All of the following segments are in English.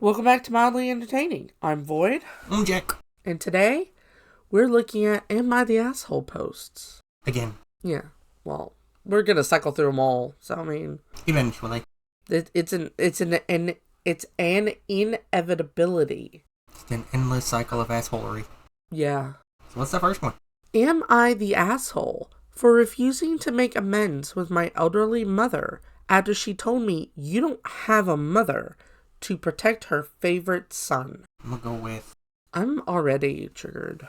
Welcome back to Mildly Entertaining. I'm Void. I'm Jack. And today, we're looking at Am I the Asshole posts. Again. Yeah. Well, we're going to cycle through them all. So, I mean... Eventually. It's an inevitability. It's an endless cycle of assholery. Yeah. So what's the first one? Am I the asshole for refusing to make amends with my elderly mother after she told me you don't have a mother to protect her favorite son? I'm gonna go with... I'm already triggered.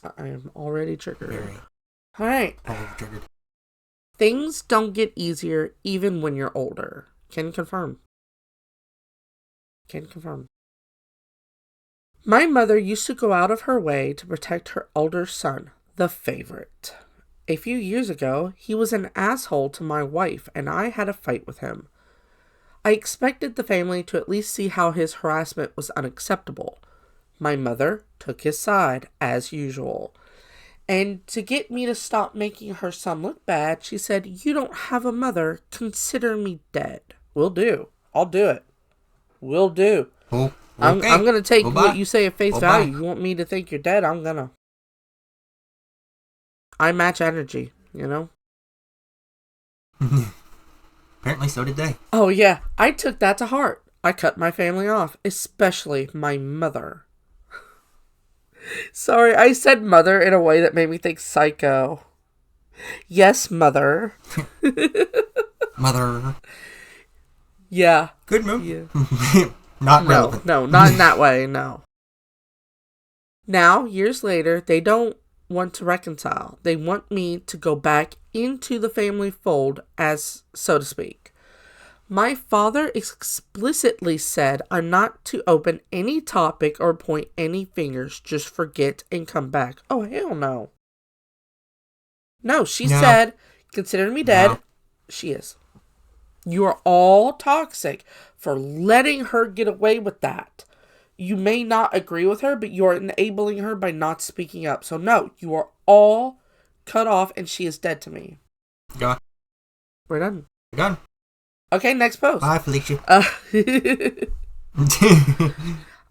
I am already triggered. Very. Alright. Triggered. Things don't get easier even when you're older. Can confirm. My mother used to go out of her way to protect her older son, the favorite. A few years ago, he was an asshole to my wife, and I had a fight with him. I expected the family to at least see how his harassment was unacceptable. My mother took his side, as usual. And to get me to stop making her son look bad, she said, "You don't have a mother. Consider me dead." Will do. I'll do it. Will do. Oh, okay. I'm going to take what you say at face value. Bye. You want me to think you're dead? I'm going to. I match energy, you know? Apparently so did they. Oh, yeah. I took that to heart. I cut my family off, especially my mother. Sorry, I said mother in a way that made me think psycho. Yes, mother. Mother. Yeah. Good move. Yeah. Not relevant. No, not in that way, no. Now, years later, they don't want to reconcile. They want me to go back into the family fold, as so to speak. My father explicitly said I'm not to open any topic or point any fingers, just forget and come back. Oh, hell no. No, she said, consider me dead. No. She is. You are all toxic for letting her get away with that. You may not agree with her, but you are enabling her by not speaking up. So no, you are all cut off and she is dead to me. Go. We're done. We're done. Okay, next post. Bye, Felicia.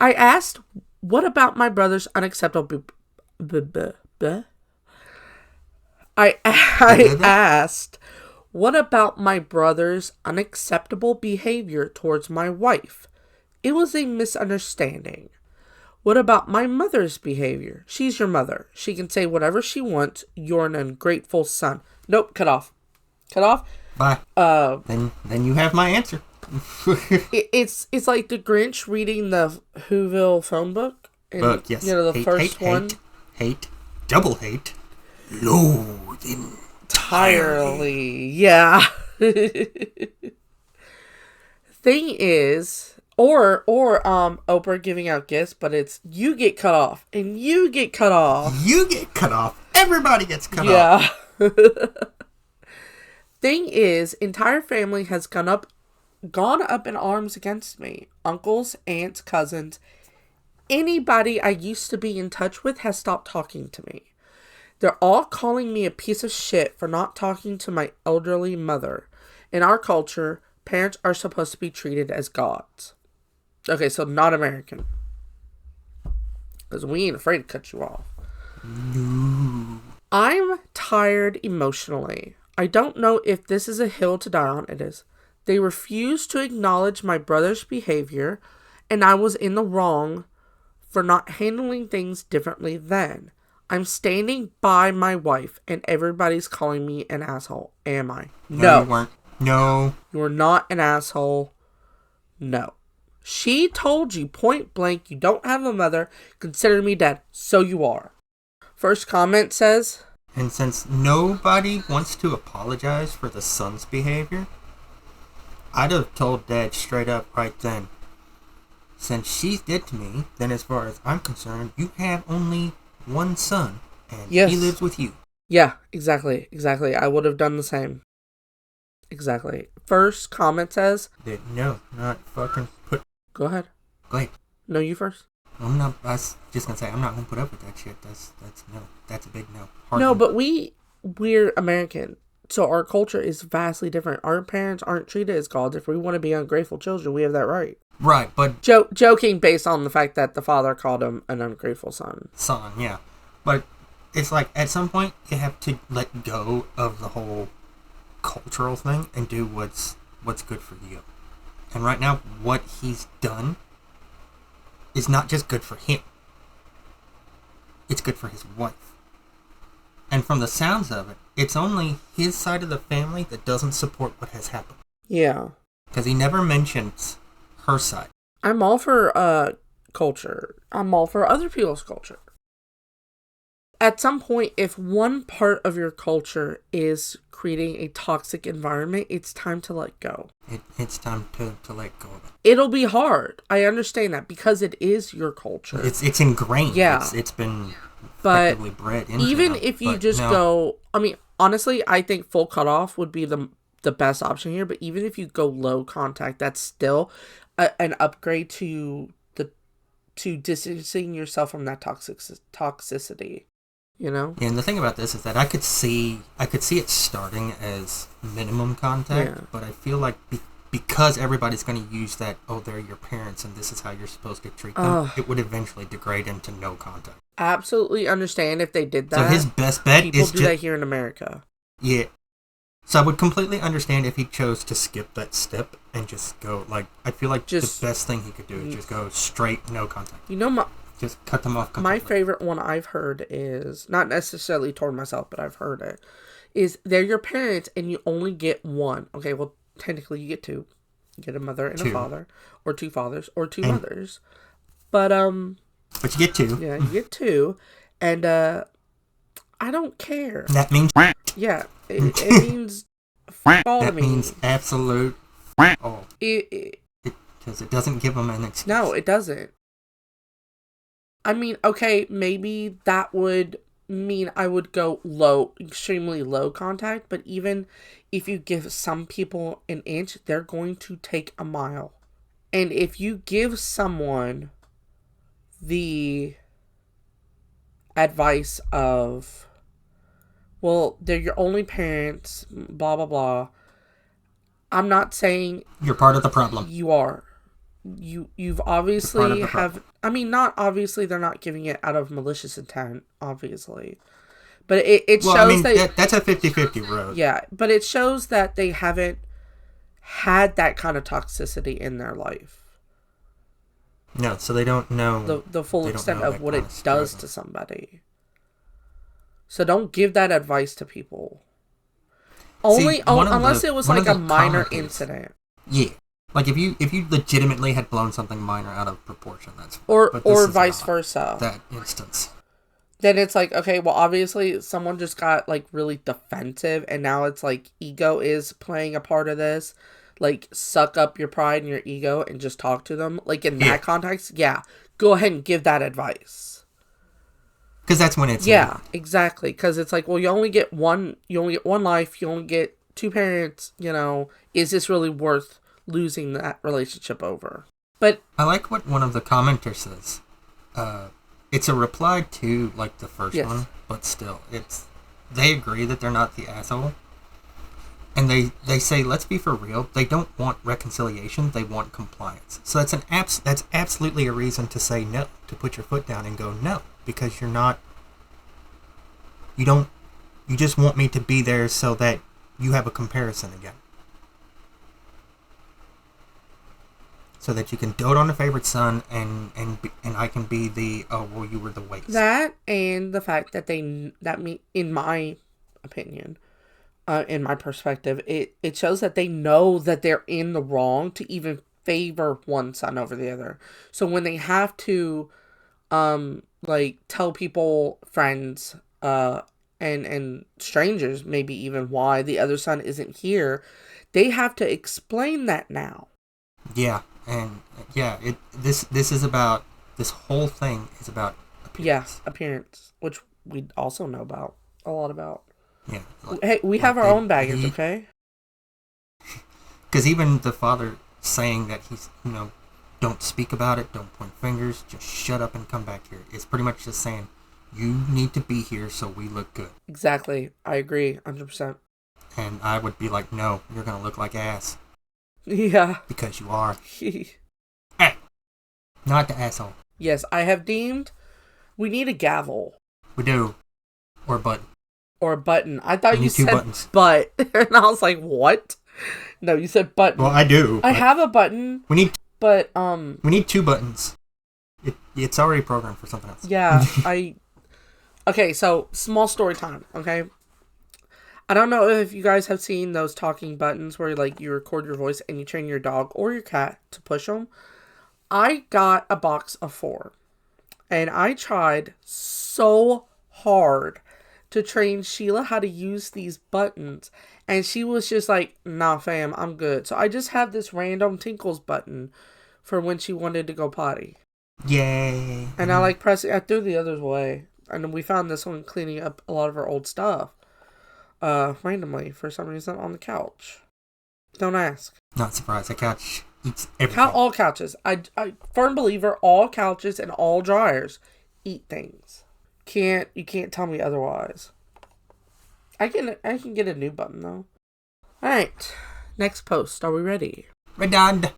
I asked, what about my brother's unacceptable... I asked, what about my brother's unacceptable behavior towards my wife? It was a misunderstanding. What about my mother's behavior? She's your mother. She can say whatever she wants. You're an ungrateful son. Nope, cut off. Cut off. Bye. Then you have my answer. It's like the Grinch reading the Whoville phone book. And, yes. You know, the first one. Hate. Double hate. Loathe entirely. Yeah. Thing is, or Oprah giving out gifts, but it's you get cut off and you get cut off. You get cut off. Everybody gets cut off. Yeah. Thing is, entire family has gone up in arms against me. Uncles, aunts, cousins, anybody I used to be in touch with has stopped talking to me. They're all calling me a piece of shit for not talking to my elderly mother. In our culture, parents are supposed to be treated as gods. Okay, so not American. Because we ain't afraid to cut you off. No. I'm tired emotionally. I don't know if this is a hill to die on. It is. They refuse to acknowledge my brother's behavior, and I was in the wrong for not handling things differently then. I'm standing by my wife, and everybody's calling me an asshole. Am I? No. You weren't. No. You're not an asshole. No. She told you point blank you don't have a mother. Consider me dead. So you are. First comment says... And since nobody wants to apologize for the son's behavior, I'd have told Dad straight up right then. Since she's dead to me, then as far as I'm concerned, you have only one son, and he lives with you. Yeah, exactly. I would have done the same. Exactly. First comment says... No, not fucking put... Go ahead. Go ahead. No, you first. I was just gonna say, I'm not gonna put up with that shit. That's no. That's a big no. No, but we're American. So our culture is vastly different. Our parents aren't treated as gods. If we want to be ungrateful children, we have that right. Right, but... Joking based on the fact that the father called him an ungrateful son. Son, yeah. But it's like, at some point, you have to let go of the whole cultural thing and do what's good for you. And right now, what he's done is not just good for him. It's good for his wife. And from the sounds of it, it's only his side of the family that doesn't support what has happened. Yeah. Because he never mentions her side. I'm all for culture. I'm all for other people's culture. At some point, if one part of your culture is creating a toxic environment, it's time to let go. It's time to let go of it. It'll be hard. I understand that because it is your culture. It's ingrained. Yeah. It's been but bred into even them. if you go, I mean, honestly, I think full cutoff would be the best option here. But even if you go low contact, that's still an upgrade to distancing yourself from that toxicity. You know? Yeah, and the thing about this is that I could see it starting as minimum contact, but I feel like because everybody's going to use that, oh, they're your parents and this is how you're supposed to treat them, it would eventually degrade into no contact. Absolutely understand if they did that. So his best bet People is do that here in America. Yeah. So I would completely understand if he chose to skip that step and just go, like, I feel like the best thing he could do is just go straight, no contact. You know, just cut them off completely. My favorite one I've heard is, not necessarily toward myself, but I've heard it, is they're your parents and you only get one. Okay, well, technically you get two. You get a mother and a father, or two fathers, or two mothers. But you get two. Yeah, you get two. And I don't care. That means... Yeah, it means... That means absolute... Oh. Because it doesn't give them an excuse. No, it doesn't. I mean, okay, maybe that would mean I would go low, extremely low contact, but even if you give some people an inch, they're going to take a mile. And if you give someone the advice of, well, they're your only parents, blah, blah, blah, I'm not saying... You're part of the problem. You are. You've obviously have... I mean, not obviously they're not giving it out of malicious intent, obviously. But it shows that's a 50-50 road. Yeah, but it shows that they haven't had that kind of toxicity in their life. No, so they don't know... The full extent of what it does to somebody. So don't give that advice to people. Unless it was like a minor incident. Yeah. Like, if you legitimately had blown something minor out of proportion, that's fine. Or vice versa. That instance. Then it's like, okay, well, obviously someone just got, like, really defensive, and now it's like ego is playing a part of this. Like, suck up your pride and your ego and just talk to them. Like, in that context, go ahead and give that advice. Because that's when it's... Yeah, exactly. Because it's like, well, you only get one life, you only get two parents, you know, is this really worth losing that relationship over? But I like what one of the commenters says. It's a reply to like the first one, but still, they agree that they're not the asshole, and they say, let's be for real, they don't want reconciliation, they want compliance. So that's absolutely a reason to say no, to put your foot down and go no, because you just want me to be there so that you have a comparison again. So that you can dote on a favorite son, and I can be the, oh, well, you were the waste. That, and the fact that in my opinion, in my perspective, it shows that they know that they're in the wrong to even favor one son over the other. So when they have to, like, tell people, friends, and strangers, maybe even, why the other son isn't here, they have to explain that now. Yeah. And this is about, this whole thing is about appearance. Yeah, appearance, which we also know a lot about. Yeah. Hey, we have our own baggage, okay? Because even the father saying that he's, don't speak about it, don't point fingers, just shut up and come back here. It's pretty much just saying, you need to be here so we look good. Exactly. I agree, 100%. And I would be like, no, you're going to look like ass. Yeah. Because you are. Hey, not the asshole. Yes, I have deemed we need a gavel. We do. Or a button. Or a button. I thought We you need two said buttons. butt. And I was like, what? No, you said button. Well, I do. I have a button. We need... But, We need two buttons. It's already programmed for something else. Yeah, Okay, so, small story time, okay? I don't know if you guys have seen those talking buttons where, like, you record your voice and you train your dog or your cat to push them. I got a box of 4. And I tried so hard to train Sheila how to use these buttons. And she was just like, nah, fam, I'm good. So I just have this random Tinkles button for when she wanted to go potty. Yay. And I like pressing, I threw the others away. And we found this one cleaning up a lot of our old stuff. Randomly, for some reason, on the couch. Don't ask. Not surprised. The couch eats everything. All couches. I firm believer, all couches and all dryers eat things. You can't tell me otherwise. I can get a new button, though. Alright. Next post. Are we ready? Redund.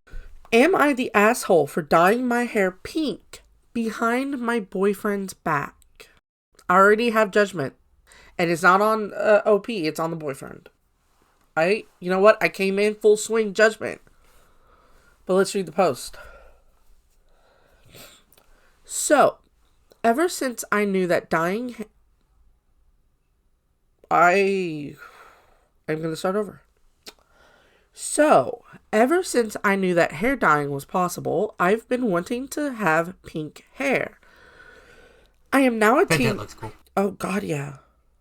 Am I the asshole for dyeing my hair pink behind my boyfriend's back? I already have Judgment. And it's not on OP, it's on the boyfriend. You know what? I came in full swing Judgment. But let's read the post. So, ever since I knew that dyeing... I'm going to start over. So, ever since I knew that hair dyeing was possible, I've been wanting to have pink hair. I am now a teen... That looks cool. Oh, God, yeah.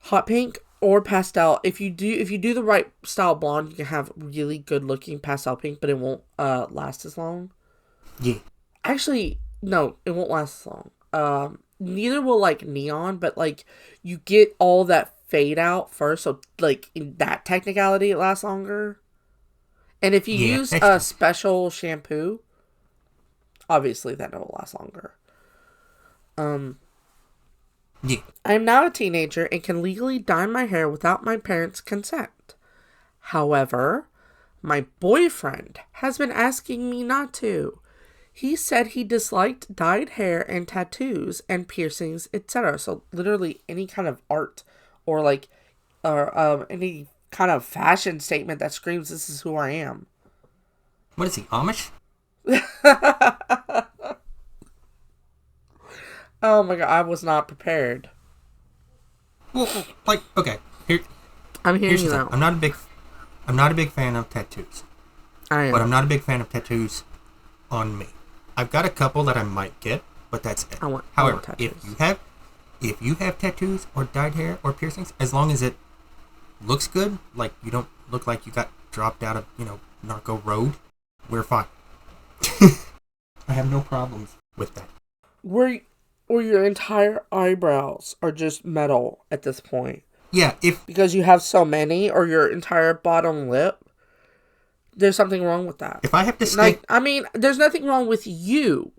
Hot pink or pastel. If you do the right style blonde, you can have really good looking pastel pink, but it won't last as long. Yeah. Actually, no, it won't last as long. Neither will like neon, but like you get all that fade out first, so like in that technicality it lasts longer. And if you use a special shampoo, obviously then it will last longer. Yeah. I am now a teenager and can legally dye my hair without my parents' consent. However, my boyfriend has been asking me not to. He said he disliked dyed hair and tattoos and piercings, etc. So literally any kind of art or like any kind of fashion statement that screams this is who I am. What is he, Amish? Oh my god, I was not prepared. Well, like, okay, I'm hearing here's you the now. thing. I'm not a big fan of tattoos. I am. But I'm not a big fan of tattoos on me. I've got a couple that I might get, but that's it. However, if you have tattoos or dyed hair or piercings, as long as it looks good, like you don't look like you got dropped out of, Narco Road, we're fine. I have no problems with that. Or your entire eyebrows are just metal at this point. Yeah, because you have so many, or your entire bottom lip, there's something wrong with that. If I have to stay... there's nothing wrong with you.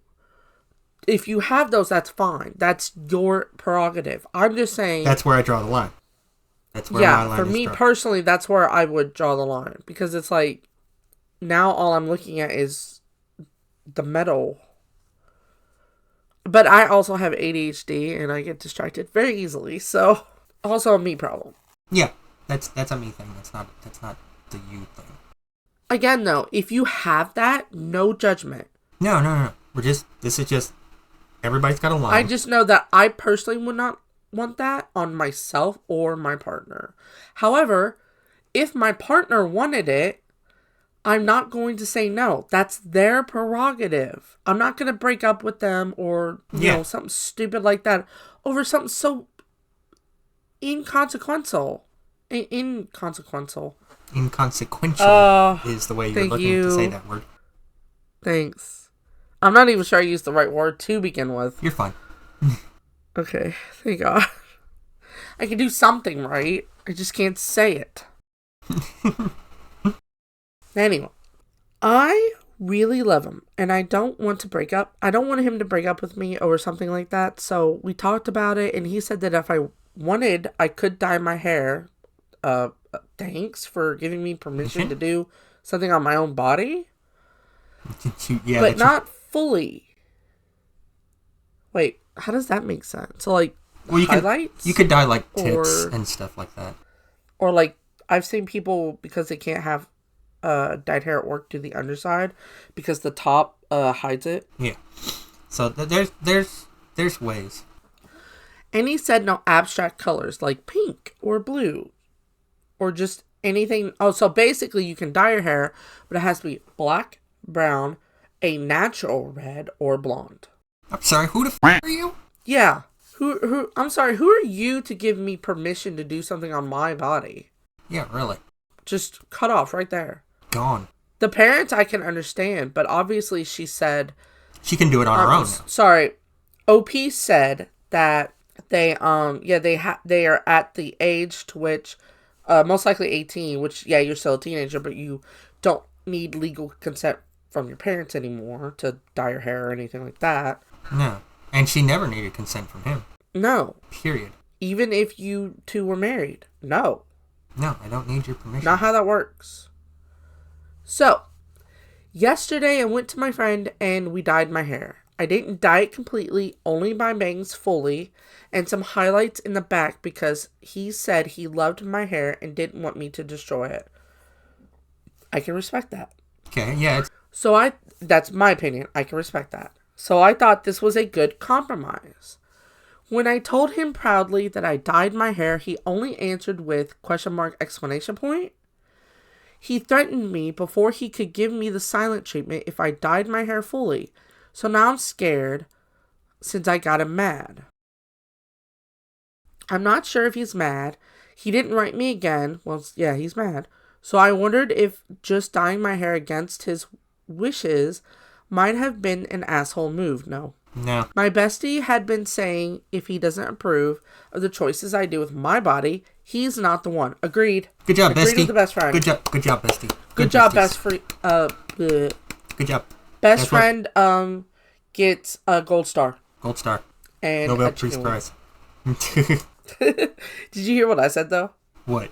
If you have those, that's fine. That's your prerogative. I'm just saying... That's where I draw the line. That's where my line is. For me personally, that's where I would draw the line. Because it's like, now all I'm looking at is the metal. But I also have ADHD, and I get distracted very easily, so... Also a me problem. Yeah, that's a me thing. That's not the you thing. Again, though, if you have that, no judgment. No. This is just, everybody's got a line. I just know that I personally would not want that on myself or my partner. However, if my partner wanted it, I'm not going to say no. That's their prerogative. I'm not going to break up with them or, you know, something stupid like that over something so inconsequential. Inconsequential is the way you're looking to say that word. Thanks. I'm not even sure I used the right word to begin with. You're fine. Okay, thank God. I can do something right. I just can't say it. Anyway, I really love him, and I don't want to break up. I don't want him to break up with me over something like that. So we talked about it, and he said that if I wanted, I could dye my hair thanks for giving me permission to do something on my own body. But not fully. Wait, how does that make sense? So, like, highlights? You could dye, like, tits and stuff like that. Or, like, I've seen people, because they can't have dyed hair at work, do the underside, because the top hides it. Yeah. So, there's ways. And he said no abstract colors, like pink or blue. Or just anything. Oh, so basically you can dye your hair, but it has to be black, brown, a natural red, or blonde. I'm sorry, who the f*** are you? Yeah. I'm sorry, who are you to give me permission to do something on my body? Yeah, really. Just cut off right there. Gone. The parents I can understand, but obviously she said... She can do it on her own now. Sorry. OP said that they are at the age to which, most likely 18, which, yeah, you're still a teenager, but you don't need legal consent from your parents anymore to dye your hair or anything like that. No. And she never needed consent from him. No. Period. Even if you two were married. No. No, I don't need your permission. Not how that works. So, yesterday I went to my friend and we dyed my hair. I didn't dye it completely, only my bangs fully, and some highlights in the back because he said he loved my hair and didn't want me to destroy it. I can respect that. Okay, yeah. That's my opinion. I can respect that. So I thought this was a good compromise. When I told him proudly that I dyed my hair, he only answered with ? He threatened me before he could give me the silent treatment if I dyed my hair fully. So now I'm scared since I got him mad. I'm not sure if he's mad. He didn't write me again. Well, yeah, he's mad. So I wondered if just dyeing my hair against his wishes might have been an asshole move. No. My bestie had been saying if he doesn't approve of the choices I do with my body, he's not the one. Agreed. Good job, Agreed bestie. With the best friend. Good job, bestie. Good job, best friend. Good job. Best friend gets a gold star. Gold star. And Nobel Peace Prize. Did you hear what I said though? What?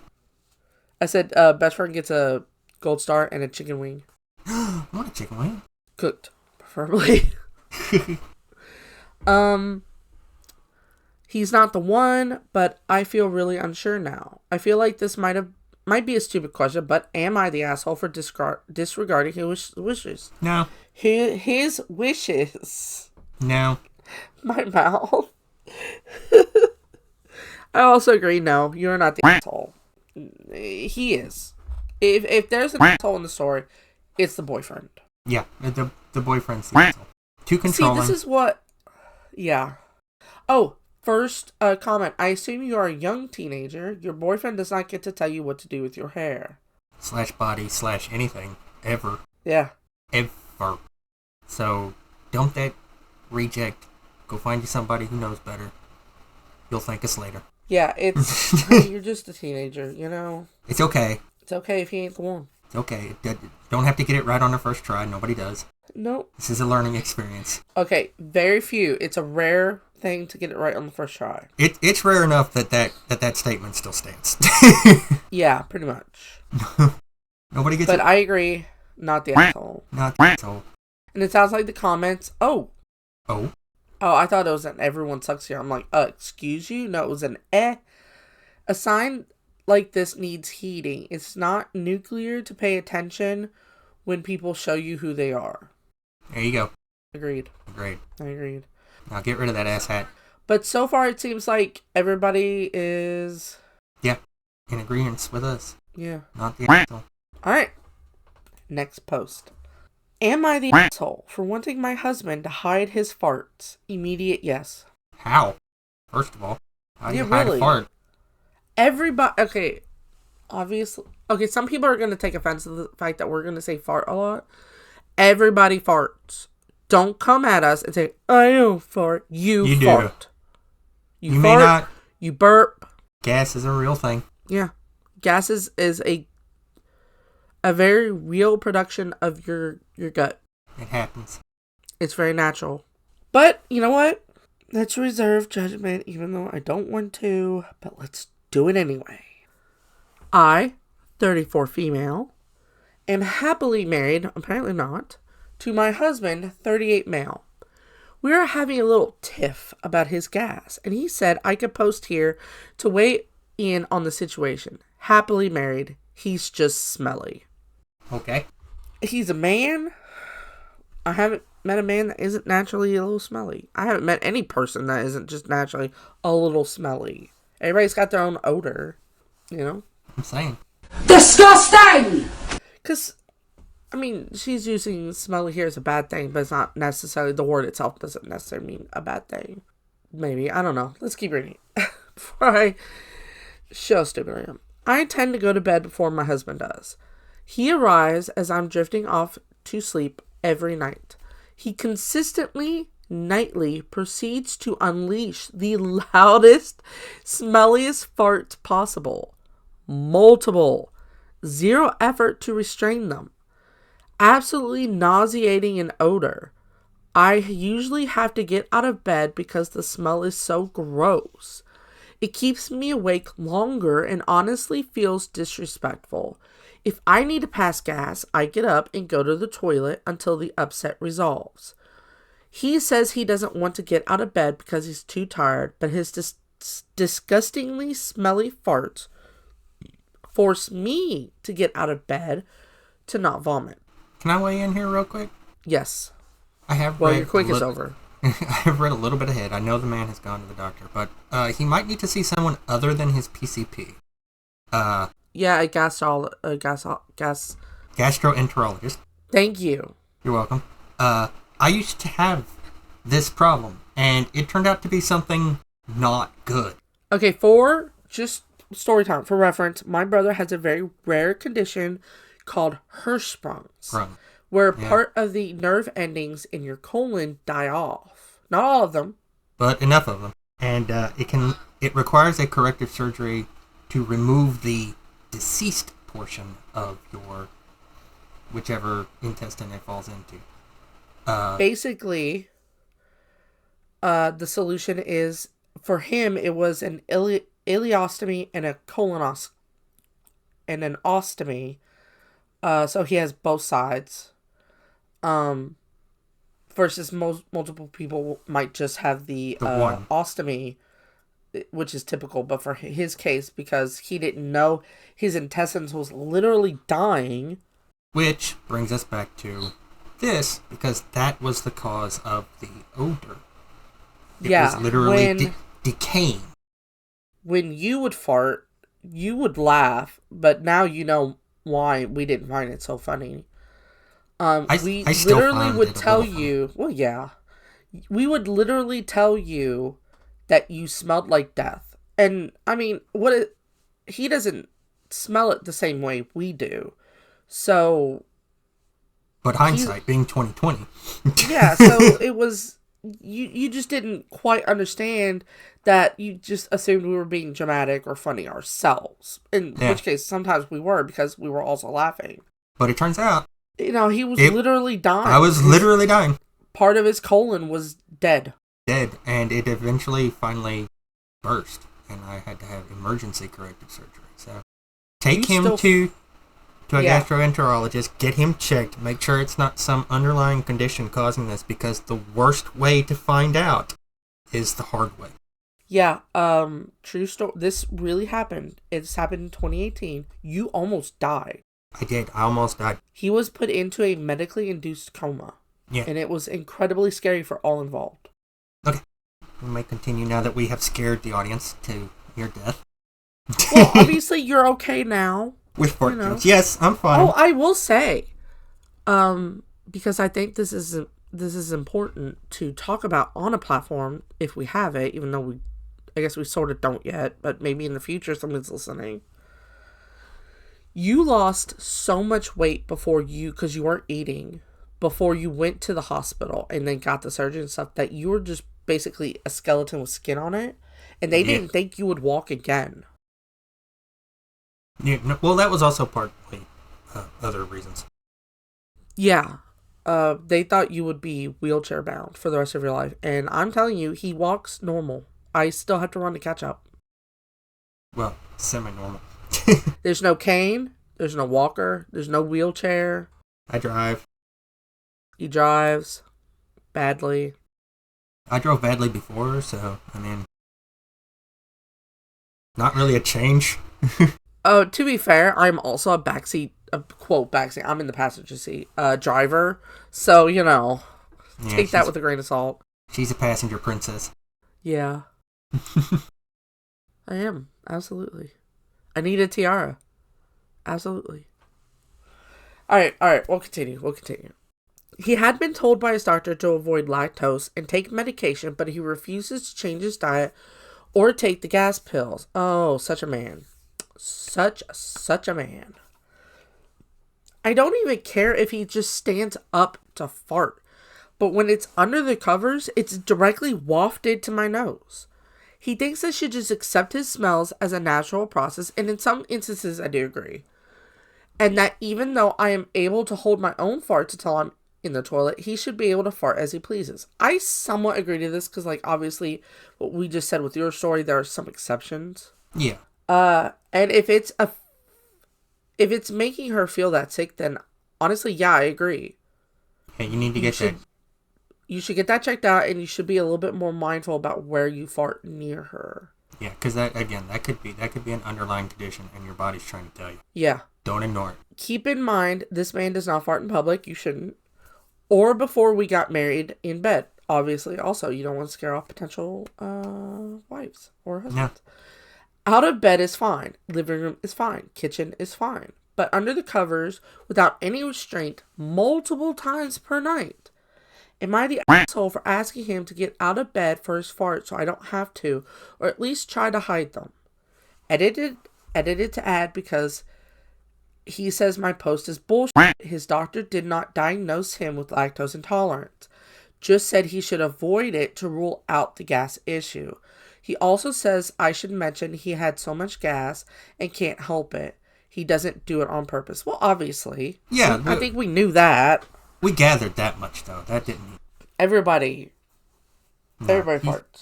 I said best friend gets a gold star and a chicken wing. I want a chicken wing. Cooked, preferably. He's not the one, but I feel really unsure now. I feel like this might be a stupid question, but am I the asshole for disregarding his wishes? No. His wishes. No. My mouth. I also agree, no, you're not the asshole. He is. If there's an asshole in the story, it's the boyfriend. Yeah, the boyfriend's the asshole. Too controlling. See, this is what... Yeah. Oh, first comment. I assume you are a young teenager. Your boyfriend does not get to tell you what to do with your hair. /body / anything. Ever. Yeah. Ever. So, don't that reject. Go find you somebody who knows better. You'll thank us later. Yeah, it's... you're just a teenager, you know? It's okay. It's okay if he ain't the one. It's okay. Don't have to get it right on the first try. Nobody does. Nope. This is a learning experience. Okay, very few. It's a rare thing to get it right on the first try. It's rare enough that statement still stands. Yeah, pretty much. Nobody gets but it. I agree, not the asshole. Not the asshole. And it sounds like the comments, Oh, I thought it was an everyone sucks here. I'm like, excuse you? No, it was an A sign like this needs heeding. It's not nuclear to pay attention when people show you who they are. There you go. Agreed. Agreed. I agreed. Now get rid of that ass hat. But so far it seems like everybody is... Yeah, in agreement with us. Yeah. Not the asshole. Alright. Next post. Am I the asshole for wanting my husband to hide his farts? Immediate yes. How? First of all, how do you hide really? a fart? Everybody... Okay. Obviously... Okay, some people are going to take offense to the fact that we're going to say fart a lot. Everybody farts. Don't come at us and say, I don't fart. You fart. You fart, may not. You burp. Gas is a real thing. Yeah. Gas is a very real production of your gut. It happens. It's very natural. But, you know what? Let's reserve judgment, even though I don't want to. But let's do it anyway. I, 34 female, am happily married, apparently not, to my husband, 38 male. We are having a little tiff about his gas, and he said I could post here to weigh in on the situation. Happily married. He's just smelly. Okay. He's a man. I haven't met a man that isn't naturally a little smelly. I haven't met any person that isn't just naturally a little smelly. Everybody's got their own odor, you know? I'm saying. Disgusting! Because, I mean, she's using smelly here as a bad thing, but it's not necessarily, the word itself doesn't necessarily mean a bad thing. Maybe, I don't know. Let's keep reading. Before I show how stupid I am. I tend to go to bed before my husband does. He arrives as I'm drifting off to sleep every night. He consistently, nightly, proceeds to unleash the loudest, smelliest farts possible. Multiple. Zero effort to restrain them. Absolutely nauseating in odor. I usually have to get out of bed because the smell is so gross. It keeps me awake longer and honestly feels disrespectful. If I need to pass gas, I get up and go to the toilet until the upset resolves. He says he doesn't want to get out of bed because he's too tired, but his disgustingly smelly farts force me to get out of bed to not vomit. Can I weigh in here real quick? Yes. I have Well, your quick is over. I have read a little bit ahead. I know the man has gone to the doctor, but he might need to see someone other than his PCP. Yeah, a gastroenterologist. Thank you. You're welcome. I used to have this problem, and it turned out to be something not good. Okay, for just story time, for reference, my brother has a very rare condition called Hirschsprung's, where part of the nerve endings in your colon die off. Not all of them, but enough of them. And it requires a corrective surgery to remove the deceased portion of your whichever intestine it falls into. Basically, the solution is, for him, it was an ileostomy and a colonoscopy and an ostomy. So he has both sides. Versus multiple people might just have the ostomy, which is typical. But for his case, because he didn't know his intestines was literally dying. Which brings us back to this, because that was the cause of the odor. It was literally decaying. When you would fart, you would laugh, but now you know why we didn't find it so funny. We literally would tell you, well, yeah. We would literally tell you that you smelled like death. And, I mean, he doesn't smell it the same way we do. So. But hindsight being 2020. Yeah, so it was, you just didn't quite understand that. You just assumed we were being dramatic or funny ourselves. In which case, sometimes we were, because we were also laughing. But it turns out, he was literally dying. I was literally dying. Part of his colon was dead. And it eventually finally burst. And I had to have emergency corrective surgery. So, take him to a gastroenterologist, get him checked, make sure it's not some underlying condition causing this, because the worst way to find out is the hard way. Yeah, true story. This really happened. It's happened in 2018. You almost died. I did. I almost died. He was put into a medically induced coma. Yeah. And it was incredibly scary for all involved. Okay. We may continue now that we have scared the audience to your death. Well, obviously you're okay now. With fart jokes. Yes, I'm fine. Oh, I will say, because I think this is important to talk about on a platform if we have it, even though I guess we sort of don't yet, but maybe in the future someone's listening. You lost so much weight because you weren't eating, before you went to the hospital and then got the surgery and stuff, that you were just basically a skeleton with skin on it, and they didn't think you would walk again. Yeah, well, that was also partly other reasons. Yeah. They thought you would be wheelchair bound for the rest of your life. And I'm telling you, he walks normal. I still have to run to catch up. Well, semi-normal. There's no cane. There's no walker. There's no wheelchair. I drive. He drives badly. I drove badly before, so, I mean, not really a change. Oh, to be fair, I'm also backseat, I'm in the passenger seat, driver. So, take that with a grain of salt. She's a passenger princess. Yeah. I am. Absolutely. I need a tiara. Absolutely. Alright, we'll continue. He had been told by his doctor to avoid lactose and take medication, but he refuses to change his diet or take the gas pills. Oh, such a man. Such a man. I don't even care if he just stands up to fart, but when it's under the covers, it's directly wafted to my nose. He thinks I should just accept his smells as a natural process, and in some instances I do agree. And that even though I am able to hold my own farts until I'm in the toilet, he should be able to fart as he pleases. I somewhat agree to this because, obviously, what we just said with your story, there are some exceptions. Yeah. And if it's making her feel that sick, then honestly, yeah, I agree. Hey, you need to get that. You should get that checked out, and you should be a little bit more mindful about where you fart near her. Yeah, because that could be an underlying condition, and your body's trying to tell you. Yeah. Don't ignore it. Keep in mind, this man does not fart in public. You shouldn't. Or before we got married in bed. Obviously, also, you don't want to scare off potential wives or husbands. No. Out of bed is fine. Living room is fine. Kitchen is fine. But under the covers, without any restraint, multiple times per night. Am I the asshole for asking him to get out of bed for his fart so I don't have to, or at least try to hide them? Edited to add because he says my post is bullshit. His doctor did not diagnose him with lactose intolerance. Just said he should avoid it to rule out the gas issue. He also says I should mention he had so much gas and can't help it. He doesn't do it on purpose. Well, obviously. Yeah. I think we knew that. We gathered that much, though. That didn't... Everybody farts.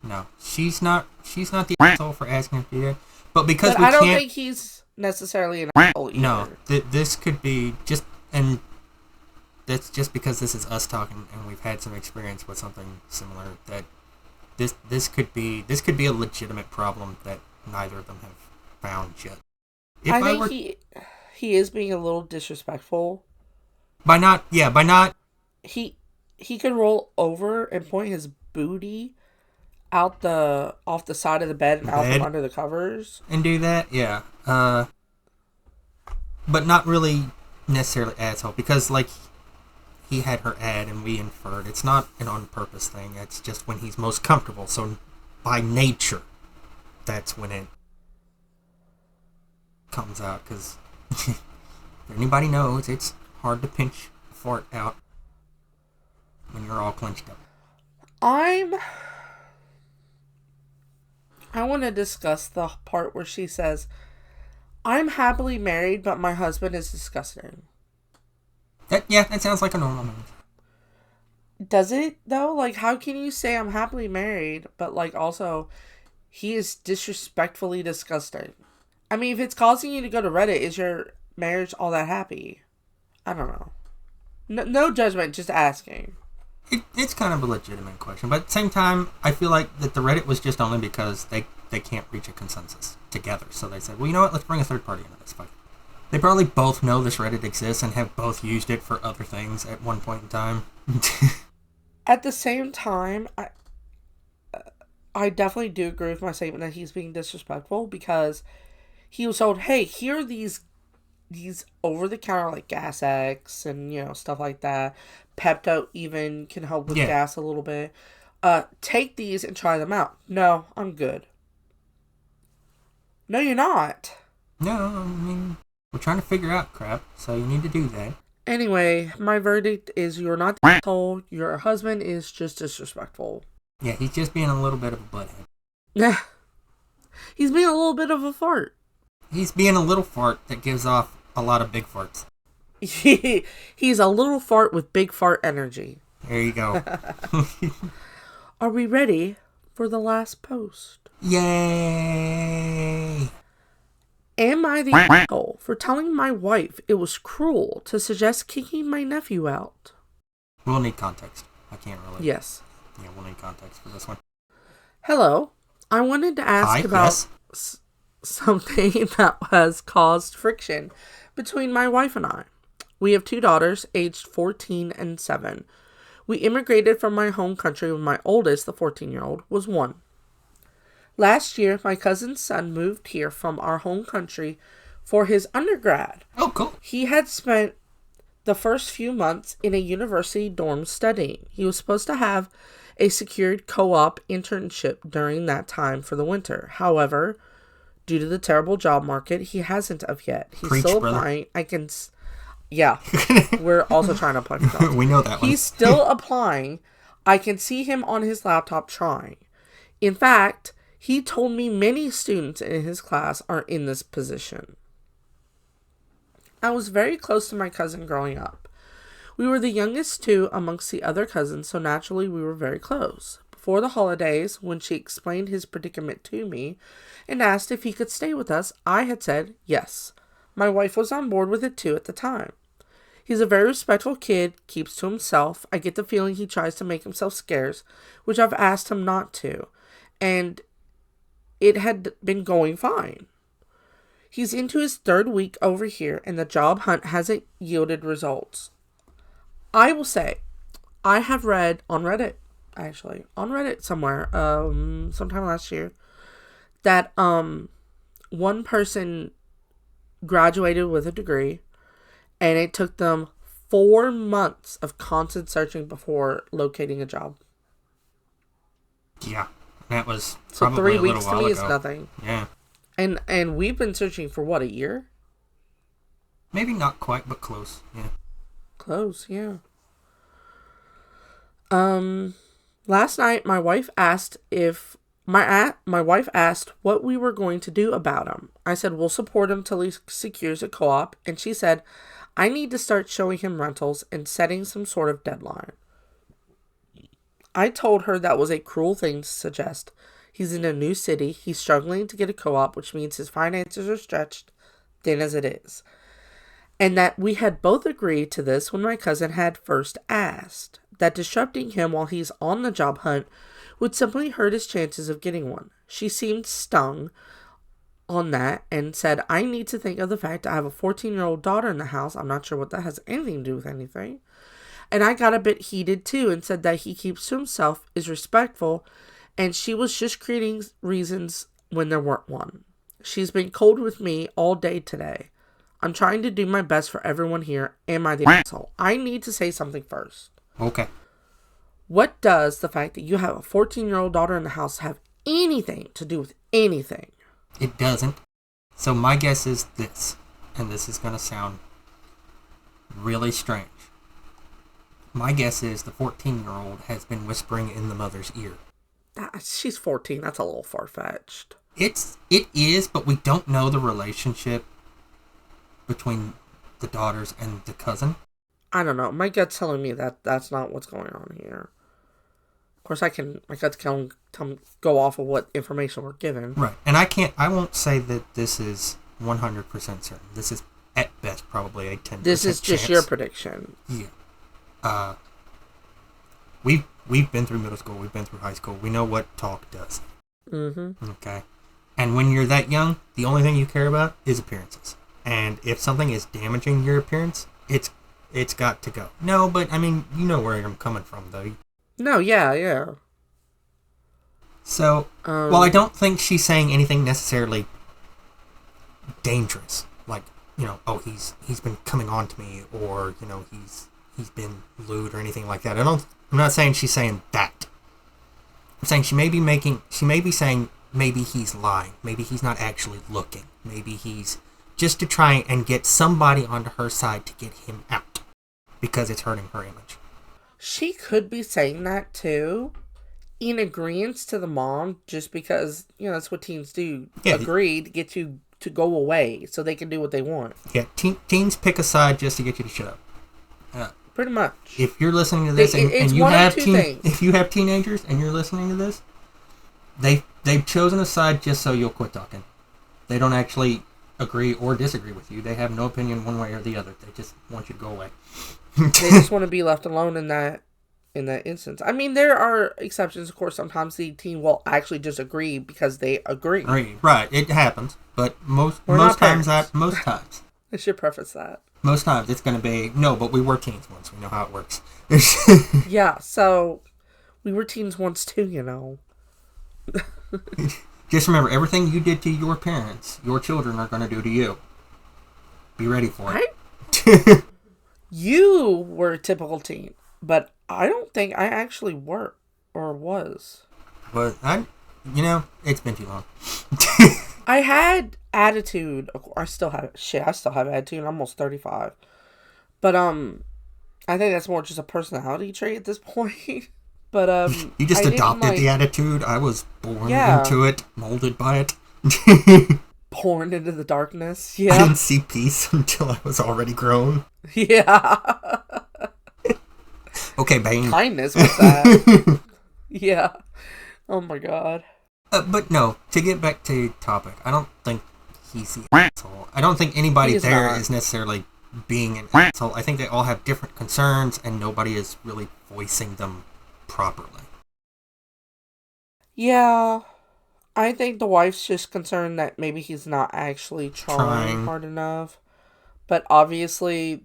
No. She's not the asshole for asking him to do that. But because I don't think he's necessarily an asshole either. No. This could be just... And that's just because this is us talking and we've had some experience with something similar, that this could be a legitimate problem that neither of them have found yet. I think he is being a little disrespectful. By not... He could roll over and point his booty off the side of the bed and out from under the covers. And do that, yeah. But not really necessarily asshole, because, he had her ad and we inferred. It's not an on-purpose thing. It's just when he's most comfortable. So, by nature, that's when it comes out, because if anybody knows, it's hard to pinch a fart out when you're all clenched up. I want to discuss the part where she says, I'm happily married, but my husband is disgusting. That sounds like a normal man. Does it, though? How can you say I'm happily married, but, also, he is disrespectfully disgusting? I mean, if it's causing you to go to Reddit, is your marriage all that happy? I don't know. No judgment, just asking. It's kind of a legitimate question, but at the same time, I feel like that the Reddit was just only because they can't reach a consensus together. So they said, well, you know what, let's bring a third party into this. Fuck it. They probably both know this Reddit exists and have both used it for other things at one point in time. At the same time, I definitely do agree with my statement that he's being disrespectful, because he was told, hey, here are these over-the-counter, Gas X and, stuff like that. Pepto even can help with gas a little bit. Take these and try them out. No, I'm good. No, you're not. No, I mean, we're trying to figure out crap, so you need to do that. Anyway, my verdict is you're not the asshole. Your husband is just disrespectful. Yeah, he's just being a little bit of a butthead. Yeah. He's being a little bit of a fart. He's being a little fart that gives off a lot of big farts. He's a little fart with big fart energy. There you go. Are we ready for the last post? Yay! Am I the asshole for telling my wife it was cruel to suggest kicking my nephew out? We'll need context. I can't really. Yes. Yeah, we'll need context for this one. Hello. I wanted to ask about something that has caused friction between my wife and I. We have 2 daughters, aged 14 and 7. We immigrated from my home country when my oldest, the 14-year-old, was 1. Last year, my cousin's son moved here from our home country for his undergrad. Oh, cool. He had spent the first few months in a university dorm studying. He was supposed to have a secured co-op internship during that time for the winter. However, due to the terrible job market, he hasn't of yet. He's still applying. Yeah, we're also trying to apply for jobs. We know that one. He's still applying. I can see him on his laptop trying. In fact, he told me many students in his class are in this position. I was very close to my cousin growing up. We were the youngest 2 amongst the other cousins, so naturally we were very close. Before the holidays, when she explained his predicament to me and asked if he could stay with us, I had said yes. My wife was on board with it too at the time. He's a very respectful kid, keeps to himself. I get the feeling he tries to make himself scarce, which I've asked him not to, and it had been going fine. He's into his 3rd week over here, and the job hunt hasn't yielded results. I will say, I have read on Reddit somewhere, sometime last year, that one person graduated with a degree, and it took them 4 months of constant searching before locating a job. Yeah, that was so probably 3 a weeks little to me while is ago. nothing. Yeah, and we've been searching for what, a year? Maybe not quite, but close. Yeah, close. Yeah. Last night my wife asked what we were going to do about him. I said we'll support him till he secures a co-op, and she said I need to start showing him rentals and setting some sort of deadline. I told her that was a cruel thing to suggest. He's in a new city, he's struggling to get a co-op, which means his finances are stretched thin as it is. And that we had both agreed to this when my cousin had first asked. That disrupting him while he's on the job hunt would simply hurt his chances of getting one. She seemed stung on that and said, I need to think of the fact I have a 14-year-old daughter in the house. I'm not sure what that has anything to do with anything. And I got a bit heated too and said that he keeps to himself, is respectful, and she was just creating reasons when there weren't one. She's been cold with me all day today. I'm trying to do my best for everyone here. Am I the asshole? I need to say something first. Okay. What does the fact that you have a 14-year-old daughter in the house have anything to do with anything? It doesn't. So my guess is this, and this is going to sound really strange. My guess is the 14-year-old has been whispering in the mother's ear. She's 14. That's a little far-fetched. It is, but we don't know the relationship between the daughters and the cousin. I don't know. My gut's telling me that that's not what's going on here. Of course, my guts can go off of what information we're given. Right. And I won't say that this is 100% certain. This is, at best, probably a 10% This is just chance. your prediction. Yeah. We've been through middle school. We've been through high school. We know what talk does. Mm-hmm. Okay. And when you're that young, the only thing you care about is appearances. And if something is damaging your appearance, it's got to go. No, but, I mean, you know where I'm coming from, though. No, yeah. So, well, I don't think she's saying anything necessarily dangerous. Like, you know, oh, he's been coming on to me, or, you know, he's been lewd or anything like that. I'm not saying she's saying that. I'm saying she may be saying maybe he's lying. Maybe he's not actually looking. Maybe he's just to try and get somebody onto her side to get him out because it's hurting her image. She could be saying that too, in agreement to the mom, just because, you know, that's what teens do. Yeah, agree to get you to go away so they can do what they want. Yeah, teens pick a side just to get you to shut up. Pretty much. If you're listening to this and you have if you have teenagers and you're listening to this, they've chosen a side just so you'll quit talking. They don't actually agree or disagree with you. They have no opinion one way or the other. They just want you to go away. They just want to be left alone in that instance. I mean, there are exceptions, of course. Sometimes the teen will actually just agree because they agree. Right, it happens, but most times I should preface that. Most times it's going to be no, but we were teens once. We know how it works. Yeah, so we were teens once too, you know. Just remember, everything you did to your parents, your children are going to do to you. Be ready for it. You were a typical teen, but I don't think I actually were or was. But it's been too long. I had attitude. I still have attitude. I'm almost 35. But I think that's more just a personality trait at this point. But you just adopted the attitude. I was born into it, molded by it. Born into the darkness. Yeah. I didn't see peace until I was already grown. Yeah. Okay, Bane. Kindness was that. Yeah. Oh my god. But no, to get back to topic, I don't think he's the asshole. I don't think anybody there is necessarily being an asshole. I think they all have different concerns, and nobody is really voicing them properly. Yeah. I think the wife's just concerned that maybe he's not actually trying hard enough. But obviously,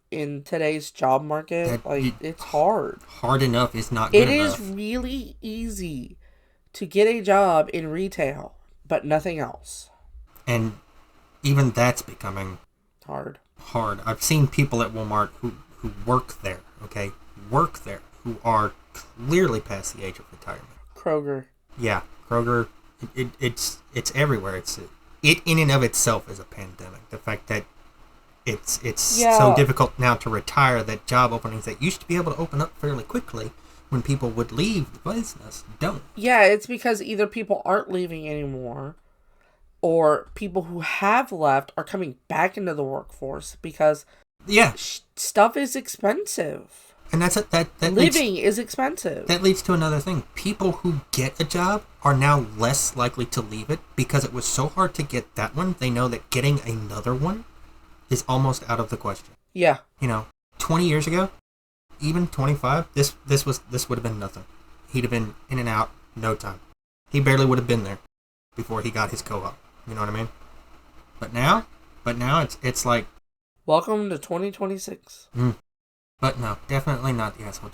in today's job market, it's hard. Hard enough is not good enough. It is really easy to get a job in retail, but nothing else. And even that's becoming hard. I've seen people at Walmart who work there, who are clearly past the age of retirement. Kroger. Yeah, Kroger. It's everywhere. It in and of itself is a pandemic. The fact that it's so difficult now to retire that job openings that used to be able to open up fairly quickly when people would leave the business don't. Yeah, it's because either people aren't leaving anymore, or people who have left are coming back into the workforce because stuff is expensive. And that living is expensive. That leads to another thing. People who get a job are now less likely to leave it because it was so hard to get that one. They know that getting another one is almost out of the question. Yeah. 20 years ago, even 25, this would have been nothing. He'd have been in and out no time. He barely would have been there before he got his co-op. You know what I mean? But now it's like, welcome to 2026. But no, definitely not the asshole.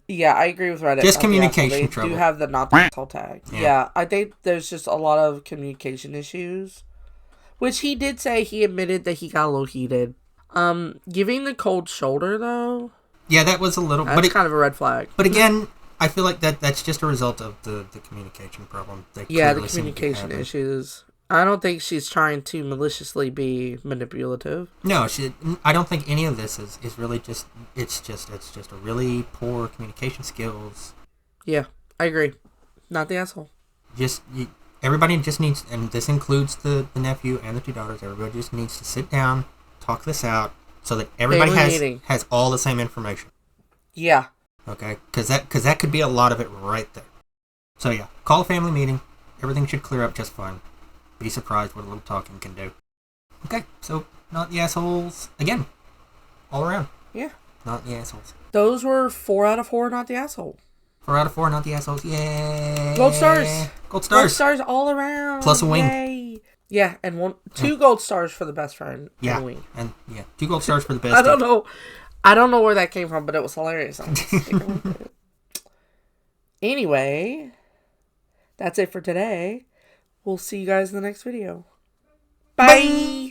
Yeah, I agree with Reddit. Just communication trouble. They do have the not the asshole tag. Yeah, I think there's just a lot of communication issues. Which he did say he admitted that he got a little heated. Giving the cold shoulder, though. Yeah, that was a little... That's kind of a red flag. But again, I feel like that's just a result of the communication problem. The communication issues. I don't think she's trying to maliciously be manipulative. No, I don't think any of this is really just... It's just a really poor communication skills. Yeah, I agree. Not the asshole. Everybody just needs, and this includes the nephew and the two daughters, everybody just needs to sit down, talk this out, so that everybody has all the same information. Yeah. Okay? Because that could be a lot of it right there. So yeah, call a family meeting. Everything should clear up just fine. Be surprised what a little talking can do. Okay, so not the assholes. Again, all around. Yeah. Not the assholes. Those were 4 out of 4 not the asshole. 4 out of 4, not the assholes. Yay! Gold stars. Gold stars. Gold stars all around. Plus a wing. Yay. Yeah, and 2 gold stars for the best friend. Yeah, and a wing. And 2 gold stars for the best. I don't know where that came from, but it was hilarious. Anyway, that's it for today. We'll see you guys in the next video. Bye.